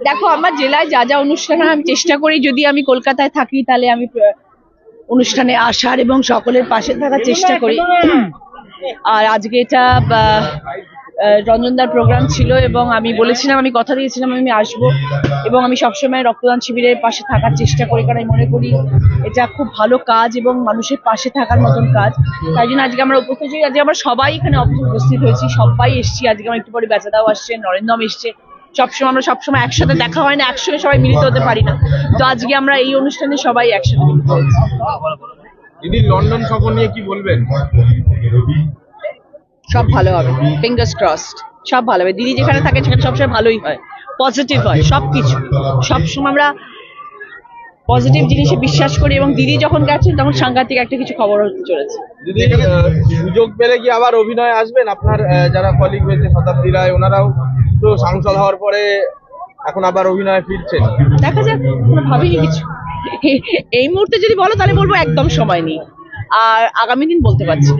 দেখো, আমার জেলায় যা যা অনুষ্ঠান হয় আমি চেষ্টা করি, যদি আমি কলকাতায় থাকি তাহলে আমি অনুষ্ঠানে আসার এবং সকলের পাশে থাকার চেষ্টা করি। আর আজকে এটা রঞ্জনদার প্রোগ্রাম ছিল এবং আমি বলেছিলাম, আমি কথা দিয়েছিলাম আমি আসবো, এবং আমি সবসময় রক্তদান শিবিরের পাশে থাকার চেষ্টা করি, কারণ আমি মনে করি এটা খুব ভালো কাজ এবং মানুষের পাশে থাকার মতন কাজ। তাই জন্য আজকে আমরা উপস্থিত হয়েছি, আজকে আমরা সবাই এখানে উপস্থিত হয়েছি, সবাই এসছি। আজকে আমার একটু পরে বেচাদাও আসছে, নরেন্দ্রম এসছে। আমরা সবসময় একসাথে দেখা হয় না, একসঙ্গে সবাই মিলিত হতে পারি না, তো আজকে আমরা এই অনুষ্ঠানে সবাই একসাথে মিলিত হয়েছি। দিদি, লন্ডন সফর নিয়ে কি বলবেন? সব ভালো হবে, ফিঙ্গার্স ক্রসড, সব ভালো হবে। দিদি যেখানে থাকে সেখানে সবসময় ভালোই হয়, পজিটিভ হয় সবকিছু। সবসময় আমরা পজিটিভ জিনিসে বিশ্বাস করি, এবং দিদি যখন গেছেন তখন সাংঘাতিক একটা কিছু খবর হতে চলেছে। দিদি, সুযোগ পেলে কি আবার অভিনয় আসবেন? আপনার যারা কলিগ হয়েছে শতাব্দী রায়, ওনারাও তো সাংসদ হওয়ার পরে এখন আবার অভিনয়ে ফিরছেন। দেখা যাক, কোনো ভাবিনি কিছু। এই মুহূর্তে যদি বলো তাহলে বলবো একদম সময় নেই, আর আগামী দিন বলতে পারছি।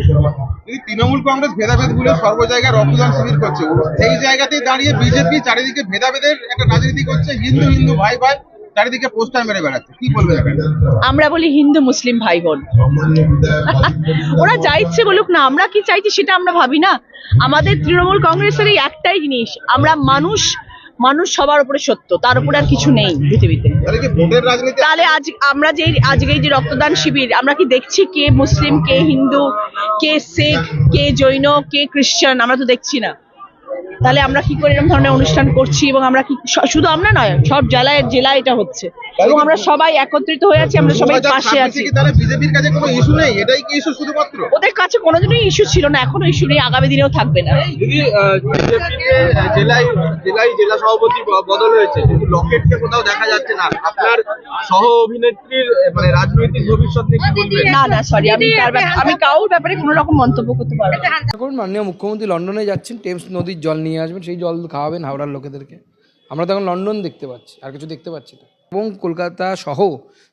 তৃণমূল কংগ্রেস ভেদাভেদ ভুলে সর্ব জায়গায় রক্তদান শিবির করছে, সেই জায়গাতেই দাঁড়িয়ে বিজেপি চারিদিকে ভেদাভেদের একটা রাজনীতি করছে, হিন্দু হিন্দু ভাই ভাই চারিদিকে পোস্টার মেরে বেড়াচ্ছে, কি বলবেন? আমরা বলি হিন্দু মুসলিম ভাই বোন, ওরা যা ইচ্ছে বলুক না, আমরা কি চাইছি সেটা আমরা ভাবি না। আমাদের তৃণমূল কংগ্রেসের এই একটাই জিনিস, আমরা মানুষ, মানুষ সবার উপরে সত্য, তার উপরে আর কিছু নেই পৃথিবীতে। তাহলে আমরা যে আজকে এই যে রক্তদান শিবির, আমরা কি দেখছি কে মুসলিম, কে হিন্দু, কে শিখ, কে জৈন, কে খ্রিস্টান? আমরা তো দেখছি না। তাহলে আমরা কি করে এরকম ধরনের অনুষ্ঠান করছি? এবং আমরা কি শুধু আমরা নয়, সব জেলায় এটা হচ্ছে, এবং আমরা সবাই একত্রিত হয়ে আছি, আমরা সবাই পাশে আছি। বিজেপির কাছে কোনো ইস্যু নেই, এটাই কি ইস্যু শুধুমাত্র? ওদের কাছে কোনোদিনই ইস্যু ছিল না, এখনো ইস্যু নেই, আগামী দিনেও থাকবে না। দিদি, বিজেপিতে জেলা সভাপতি বদল হয়েছে, কিন্তু লকেটকে কোথাও দেখা যাচ্ছে না। আপনার সহ অভিনেত্রীর মানে রাজনৈতিক ভবিষ্যৎ নিয়ে কি বলবেন? না সরি, আমি কারোর ব্যাপারে কোনো রকম মন্তব্য করতে পারবো না। এখন মাননীয় মুখ্যমন্ত্রী লন্ডনে যাচ্ছেন, টেমস নদীর জল নিয়ে আসবেন, সেই জল খাওয়াবেন হাওড়ার লোকেদেরকে। আমরা তো এখন লন্ডন দেখতে পাচ্ছি, আর কিছু দেখতে পাচ্ছি না। এবং কলকাতা সহ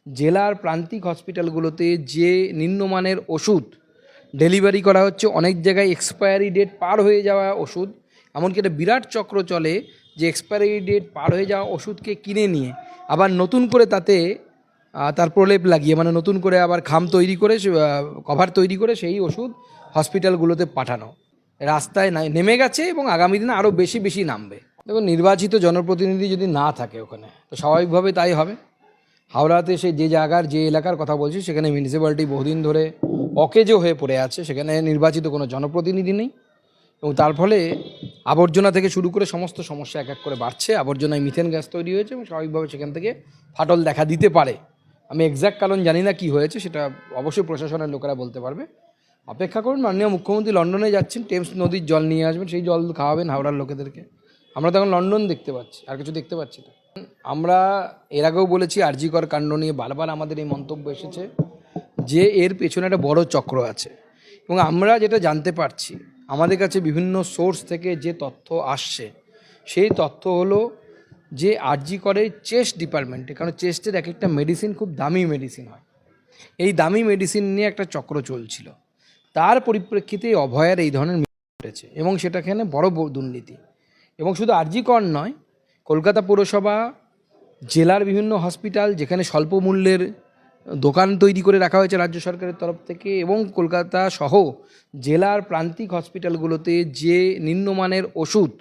জেলার প্রান্তিক হসপিটালগুলোতে যে নিম্নমানের ওষুধ ডেলিভারি করা হচ্ছে, অনেক জায়গায় এক্সপায়ারি ডেট পার হয়ে যাওয়া ওষুধ, এমনকি একটা বিরাট চক্র চলে যে এক্সপায়ারি ডেট পার হয়ে যাওয়া ওষুধকে কিনে নিয়ে আবার নতুন করে তাতে তার প্রলেপ লাগিয়ে, মানে নতুন করে আবার খাম তৈরি করে, কভার তৈরি করে সেই ওষুধ হসপিটালগুলোতে পাঠানো রাস্তায় নেমে গেছে, এবং আগামী দিনে আরও বেশি বেশি নামবে। দেখুন, নির্বাচিত জনপ্রতিনিধি যদি না থাকে ওখানে, তো স্বাভাবিকভাবে তাই হবে। হাওড়াতে সে যে জায়গার যে এলাকার কথা বলছি, সেখানে মিউনিসিপ্যালিটি বহুদিন ধরে অকেজো হয়ে পড়ে আছে, সেখানে নির্বাচিত কোনো জনপ্রতিনিধি নেই, এবং তার ফলে আবর্জনা থেকে শুরু করে সমস্ত সমস্যা এক এক করে বাড়ছে। আবর্জনায় মিথেন গ্যাস তৈরি হয়েছে, এবং স্বাভাবিকভাবে সেখান থেকে ফাটল দেখা দিতে পারে। আমি এক্স্যাক্ট কারণ জানি না কি হয়েছে, সেটা অবশ্যই প্রশাসনের লোকেরা বলতে পারবে। অপেক্ষা করুন, মাননীয় মুখ্যমন্ত্রী লন্ডনে যাচ্ছেন, টেমস নদীর জল নিয়ে আসবেন, সেই জল খাওয়াবেন হাওড়ার লোকেদেরকে। আমরা তো এখন লন্ডন দেখতে পাচ্ছি, আর কিছু দেখতে পাচ্ছি না। আমরা এর আগেও বলেছি, আরজি কর কাণ্ড নিয়ে বারবার আমাদের এই মন্তব্য এসেছে যে এর পেছনে একটা বড় চক্র আছে, এবং আমরা যেটা জানতে পারছি, আমাদের কাছে বিভিন্ন সোর্স থেকে যে তথ্য আসছে, সেই তথ্য হলো যে আরজি করের চেস্ট ডিপার্টমেন্টে, কারণ চেস্টের এক একটা মেডিসিন খুব দামি মেডিসিন হয়, এই দামি মেডিসিন নিয়ে একটা চক্র চলছিল। তার পরিপ্রেক্ষিতে অভয়ার এই ধরনের ঘটেছে, এবং সেটাখানে বড় দুর্নীতি। এবং শুধু আরজি কর নয়, কলকাতা পৌরসভা, জেলার বিভিন্ন হসপিটাল যেখানে স্বল্প মূল্যের দোকান তৈরি করে রাখা হয়েছে রাজ্য সরকারের তরফ থেকে, এবং কলকাতা সহ জেলার প্রান্তিক হসপিটালগুলোতে যে নিম্নমানের ওষুধ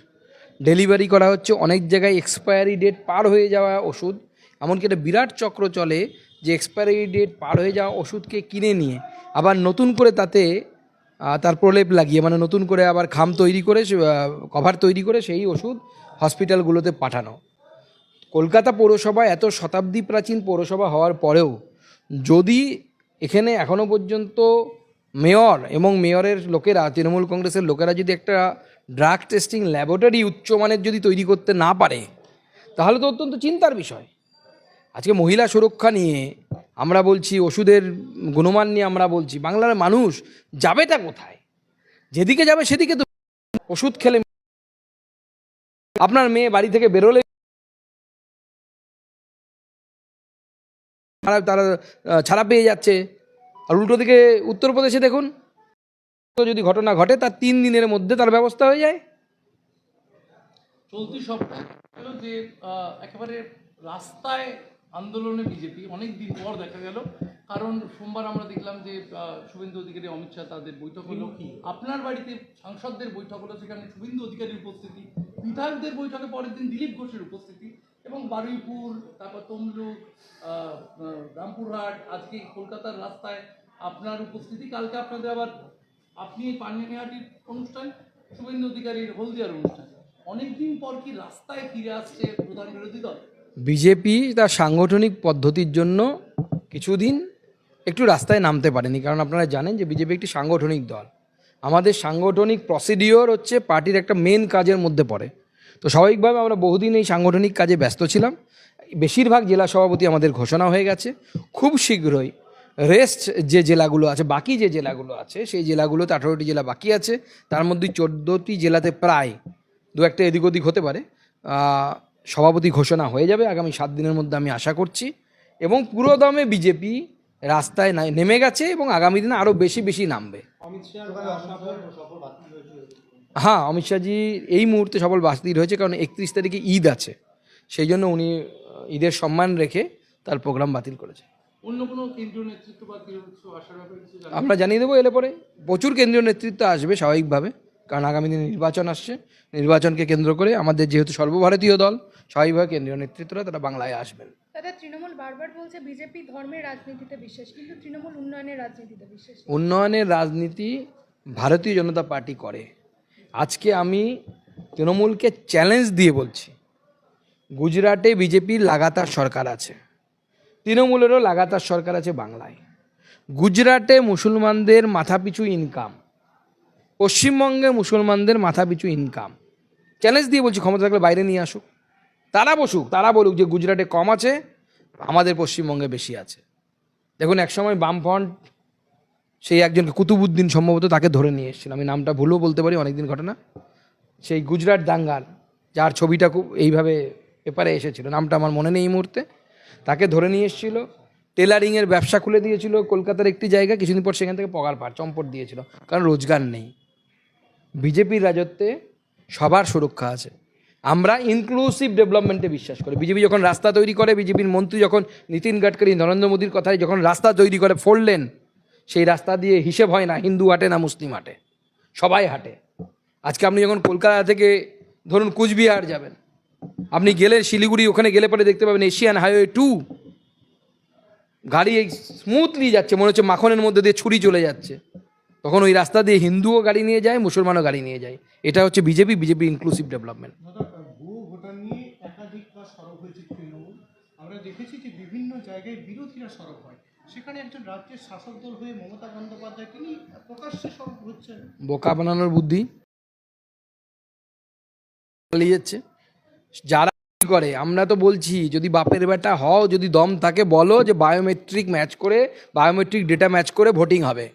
ডেলিভারি করা হচ্ছে, অনেক জায়গায় এক্সপায়ারি ডেট পার হয়ে যাওয়া ওষুধ, এমনকি একটা বিরাট চক্র চলে যে এক্সপায়ারি ডেট পার হয়ে যাওয়া ওষুধকে কিনে নিয়ে আবার নতুন করে তাতে তার প্রলেপ লাগিয়ে, মানে নতুন করে আবার খাম তৈরি করে, কভার তৈরি করে সেই ওষুধ হসপিটালগুলোতে পাঠানো। কলকাতা পৌরসভা এত শতাব্দী প্রাচীন পৌরসভা হওয়ার পরেও যদি এখানে এখনও পর্যন্ত মেয়র এবং মেয়রের লোকেরা, তৃণমূল কংগ্রেসের লোকেরা যদি একটা ড্রাগ টেস্টিং ল্যাবরেটরি উচ্চমানের যদি তৈরি করতে না পারে, তাহলে তো অত্যন্ত চিন্তার বিষয়। আজকে মহিলা সুরক্ষা নিয়ে আমরা বলছি, ওষুধের গুণমান নিয়ে আমরা বলছি, বাংলার মানুষ যাবেটা কোথায়? যেদিকে যাবে সেদিকে তো ওষুধ খেলে। আপনার মেয়ে বাড়ি থেকে বেরোলে তারা ছাড়া পেয়ে যাচ্ছে, আর উল্টো দিকে উত্তরপ্রদেশে দেখুন, যদি ঘটনা ঘটে তার 3 দিনের মধ্যে তার ব্যবস্থা হয়ে যায়। চলতি সপ্তাহে গেল যে একেবারে রাস্তায় আন্দোলনে বিজেপি অনেক দিন পর দেখা গেল, কারণ সোমবার আমরা দেখলাম যে শুভেন্দু অধিকারী অমিত শাহ তাদের বৈঠক হলো, আপনার বাড়িতে সাংসদদের বৈঠক হলো, সেখানে শুভেন্দু অধিকারীর উপস্থিতি, বিধায়কদের বৈঠকে পরের দিন দিলীপ ঘোষের উপস্থিতি, এবং বারুইপুর, তারপর তমলুক, রামপুরহাট, আজকে কলকাতার রাস্তায় আপনার উপস্থিতি, কালকে আপনাদের আবার আপনি পানিহাটির অনুষ্ঠান, শুভেন্দু অধিকারীর হলদিয়ার অনুষ্ঠান। অনেকদিন পর কি রাস্তায় ফিরে আসছে প্রধান বিরোধী দল? বিজেপি তার সাংগঠনিক পদ্ধতির জন্য কিছুদিন একটু রাস্তায় নামতে পারেনি, কারণ আপনারা জানেন যে বিজেপি একটি সাংগঠনিক দল। আমাদের সাংগঠনিক প্রসিডিওর হচ্ছে পার্টির একটা মেন কাজের মধ্যে পড়ে। তো স্বাভাবিকভাবে আমরা বহুদিন এই সাংগঠনিক কাজে ব্যস্ত ছিলাম। বেশিরভাগ জেলা সভাপতি আমাদের ঘোষণা হয়ে গেছে। খুব শীঘ্রই রেস্ট যে জেলাগুলো আছে, বাকি যে জেলাগুলো আছে, সেই জেলাগুলোতে 18টি জেলা বাকি আছে, তার মধ্যে 14টি জেলাতে প্রায় দু একটা এদিক ওদিক হতে পারে, সভাপতি ঘোষণা হয়ে যাবে আগামী 7 দিনের মধ্যে, আমি আশা করছি। এবং পুরোদমে বিজেপি রাস্তায় নেমে গেছে এবং আগামী দিনে আরও বেশি বেশি নামবে। হ্যাঁ, অমিত শাহজি এই মুহূর্তে সফল বাতিল হয়েছে, কারণ 31 তারিখে ঈদ আছে, সেই জন্য উনি ঈদের সম্মান রেখে তার প্রোগ্রাম বাতিল করেছে। অন্য কোনো কেন্দ্রীয় নেতৃত্ব বা কিছু আসার ব্যাপারে কিছু জানেন? আমরা জানিয়ে দেবো এলে পরে। প্রচুর কেন্দ্রীয় নেতৃত্ব আসবে স্বাভাবিকভাবে, কারণ আগামী দিনে নির্বাচন আসছে। নির্বাচনকে কেন্দ্র করে আমাদের যেহেতু সর্বভারতীয় দল, স্বাভাবিকভাবে কেন্দ্রীয় নেতৃত্বরা তারা বাংলায় আসবেন। দাদা, তৃণমূল বারবার বলছে বিজেপি ধর্মের রাজনীতিতে বিশ্বাস, কিন্তু তৃণমূল উন্নয়নের রাজনীতিতে বিশ্বাস। উন্নয়নের রাজনীতি ভারতীয় জনতা পার্টি করে। আজকে আমি তৃণমূলকে চ্যালেঞ্জ দিয়ে বলছি, গুজরাটে বিজেপির লাগাতার সরকার আছে, তৃণমূলেরও লাগাতার সরকার আছে বাংলায়। গুজরাটে মুসলমানদের মাথাপিছু ইনকাম, পশ্চিমবঙ্গে মুসলমানদের মাথাপিছু ইনকাম। চ্যালেঞ্জ দিয়ে বলছি, ক্ষমতা থাকলে বাইরে নিয়ে আসুক, তারা বসুক, তারা বলুক যে গুজরাটে কম আছে, আমাদের পশ্চিমবঙ্গে বেশি আছে। দেখুন, একসময় বামফ্রন্ট সেই একজনকে কুতুবুদ্দিন সম্ভবত তাকে ধরে নিয়ে এসেছিল, আমি নামটা ভুলও বলতে পারি, অনেকদিন ঘটনা, সেই গুজরাট দাঙ্গার যার ছবিটা খুব এইভাবে পেপারে এসেছিল, নামটা আমার মনে নেই এই মুহূর্তে, তাকে ধরে নিয়ে এসেছিল। টেলারিংয়ের ব্যবসা খুলে দিয়েছিল কলকাতার একটি জায়গা, কিছুদিন পর সেখান থেকে পগার পার চম্পট দিয়েছিল, কারণ রোজগার নেই। বিজেপির রাজত্বে সবার সুরক্ষা আছে। আমরা ইনক্লুসিভ ডেভেলপমেন্টে বিশ্বাস করি। বিজেপি যখন রাস্তা তৈরি করে, বিজেপির মন্ত্রী যখন নীতিন গাডকারি নরেন্দ্র মোদীর কথায় যখন রাস্তা তৈরি করে 4 লেন, সেই রাস্তা দিয়ে হিসেব হয় না হিন্দু হাঁটে না মুসলিম হাঁটে, সবাই হাঁটে। আজকে আপনি যখন কলকাতা থেকে ধরুন কুচবিহার যাবেন, আপনি গেলে শিলিগুড়ি, ওখানে গেলে পরে দেখতে পাবেন এশিয়ান হাইওয়ে 2 গাড়ি স্মুথলি যাচ্ছে, মনে হচ্ছে মাখনের মধ্যে দিয়ে ছুরি চলে যাচ্ছে। তখন ওই রাস্তা দিয়ে হিন্দুও গাড়ি নিয়ে যায়, মুসলমানও গাড়ি নিয়ে যায়। এটা হচ্ছে বিজেপি ইনক্লুসিভ ডেভেলপমেন্ট। ভুয়ো ভোটার নিয়ে একাধিকবার সরব হয়েছে তৃণমূল। আমরা দেখেছি যে বিভিন্ন জায়গায় বিরোধীরা সরব হয়, সেখানে একজন রাজ্যের শাসক দল হয়ে মমতা বন্দ্যোপাধ্যায় তিনি প্রকাশ্যে সরব হচ্ছেন। বোকা বানানোর বুদ্ধি চালিয়ে যাচ্ছে যারা করে। আমরা তো বলছি, যদি বাপের বেটা হও, যদি দম থাকে, বলো যে বায়োমেট্রিক ডেটা ম্যাচ করে ভোটিং হবে।